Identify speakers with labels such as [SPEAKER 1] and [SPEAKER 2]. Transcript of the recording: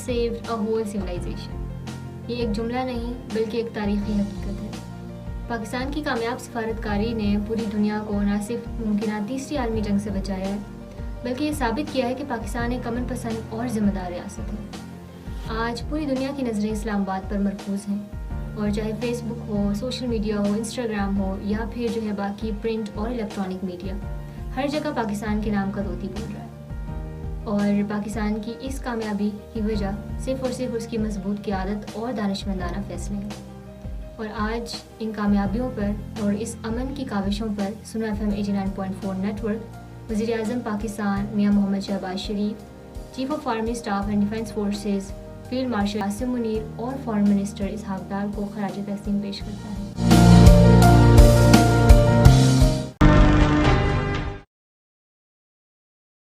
[SPEAKER 1] saved a whole civilization. یہ ایک جملہ نہیں بلکہ ایک تاریخی حقیقت ہے. پاکستان کی کامیاب سفارتکاری نے پوری دنیا کو نہ صرف ممکنہ تیسری عالمی جنگ سے بچایا ہے بلکہ یہ ثابت کیا ہے کہ پاکستان ایک امن پسند اور ذمہ دار ریاست ہے. آج پوری دنیا کی نظریں اسلام آباد پر مرکوز ہیں، اور چاہے فیس بک ہو، سوشل میڈیا ہو، انسٹاگرام ہو یا پھر جو ہے باقی پرنٹ اور الیکٹرانک میڈیا، ہر جگہ پاکستان کے نام کا طوطی بول رہا ہے. اور پاکستان کی اس کامیابی کی وجہ صرف اور صرف اس کی مضبوط قیادت اور دانشمندانہ فیصلے ہیں. اور آج ان کامیابیوں پر اور اس امن کی کاوشوں پر سنو FM 89.4 نیٹ ورک وزیر اعظم Pakistan Mian Muhammad Shehbaz Sharif, chief of army staff and defence forces field marshal Asim Munir اور فارن منسٹر اسحاق ڈار کو خراج تحسین پیش کرتا ہے.